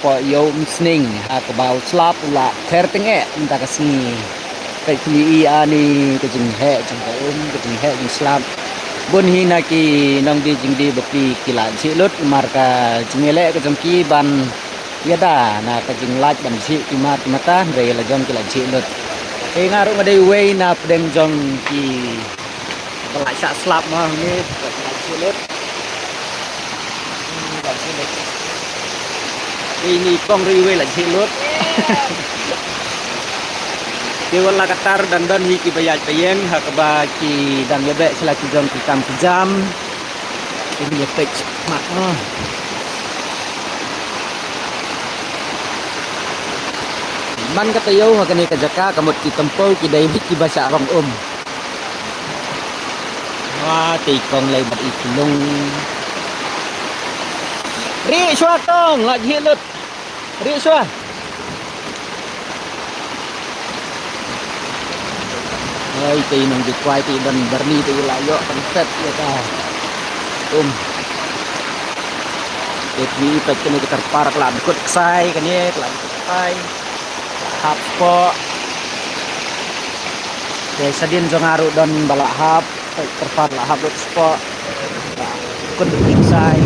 po yo sning ha ka bau slap la kher teng e ta ka sni kai kli ani ka jing he jing ka ka jing he jing slap bun hi na ki nong di jing di baki kilan si lut marka jingele ka jong ki ban yada na ka jing laj ban si ki mat mata re la jong kilan si lut e ngaru ngadai we na pedeng jong ki la sa slap ma ni ka si lut ini kong riwe la si lut Dewan lakatar dan hiki bayat payeng hakaba ki dan yebe selaki jom ki kam jam ini ya pek mat man kata yo hakani ka jaka kamut ki tempo ki dai ki basa rong wah ti kong lai bat ikulung ri shwa tong lagi lut ri shwa ơi tì nông dịch quay tì bần berni tì lại yo kan set ya ta et ni pek ni kita parak lah ikut sai kan ye lah ikut sai hap po de sadin jongaru don balak hap terpar lah hap po ikut sai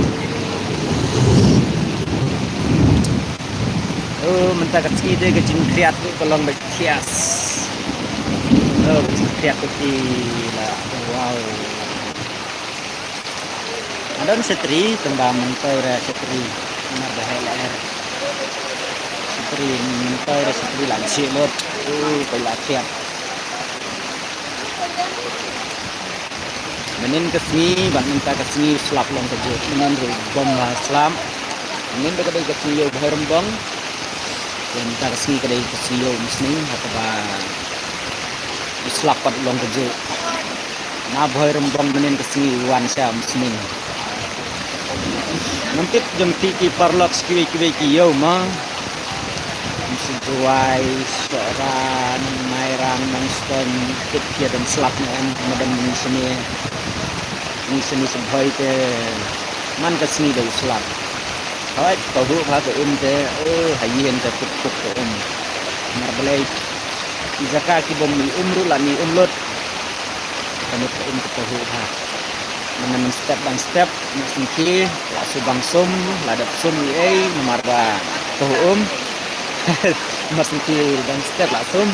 mentak kecil de kecing kriat tu kolong berhias tiap peti lah wow ada setri tembang mentor setri benar dah LR setri mentor setri lansi lot pelak tiap menin kesni bang minta kesni selap long kerja menin bom selam menin dekat kesni yo berembang dan minta kesni kedai kesni yo muslim atau islapat long kerja na boy rembang menin kesini wan syam senin nampit jam tiki parlok skiwi ki yo ma msuai seorang mairang manston kit kia dan selapnya madan seni semboy ke man kesini dari selap hai tahu apa te hayen te puk mar belai Izaka ki bom ni umru la ni umlut kami ke tahu ha menemen step dan step mesti la subang sum la dap sum ei nomor ba tahu mesti dan step la sum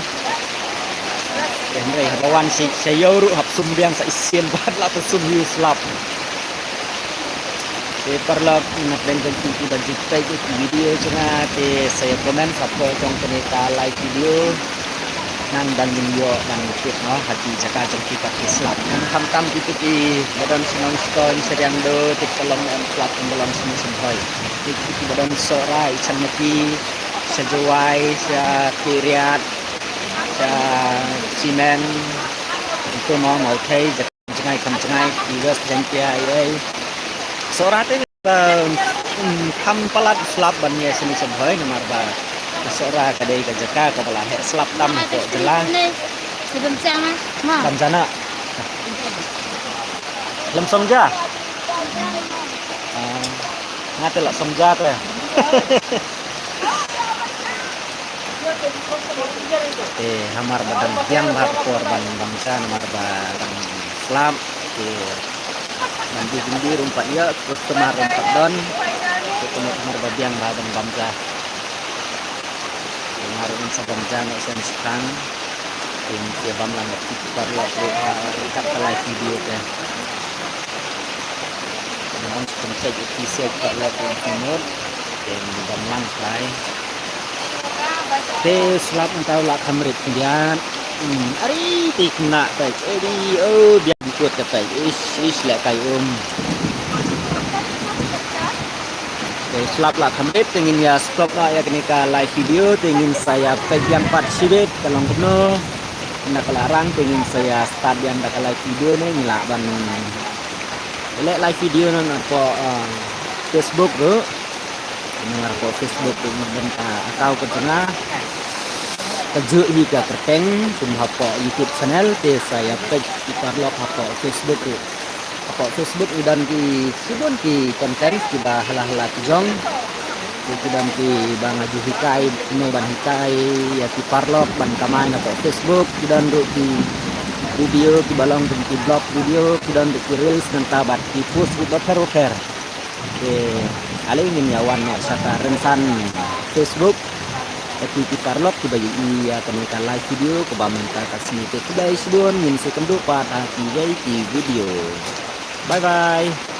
Henry habawan si sayoru hap sum biang sa isin bat la sum yu slap perlu nak benteng TV dan juga video cuma saya komen apa jong penita like video nan dan video dan fit hati jaka jengki kat Islam yang tam di badan senang stone sedang do tik tolong plat belum semai tik badan sorai canmati sejuai sa kiriat sa simen itu mau thei jangai kam jangai diwas jengkia ai sorai tu kam palat slap bannya seni semai nomor ba seorang kadai kejaka kepala hek selap tam kok jelas sebelum sana ma tam sana lem somja ngate la somja tu hamar badan yang bahar korban bangsa nomor barang Islam nanti sendiri rumpat ya terus kemar rumpat don kemar babiang badan bangsa Harun sabam jana sen sekarang ini dia bam langat kita lihat live video kan dengan konsep official live video dan bam lang play te slap entau la kamrit kemudian ari tik nak baik biar ikut kata is lek kai selap lah kamrit ingin ya stop lah ya kenika live video ingin saya pegang participate kalau penuh nak larang ingin saya start yang dak live video ni nilak ban live video non apa Facebook tu dengar apa Facebook tu membenta atau ke tengah kerja hingga terkeng cuma apa YouTube channel te saya peg ikarlok apa Facebook tu apa Facebook dan ki sibun ki konten ki bah halah jong Kudan ti bang aju hikai no ban hikai ya ti parlok ban kamay na to Facebook kudan do ti video ti balong ti blog video kudan do ti reels nan tabat ti post uto peroker alin yawan no sa rensan Facebook ti parlok ti bayi iya kanita live video ko ba menta kasini ti dai sidon min se kendo pa ti video. Bye bye.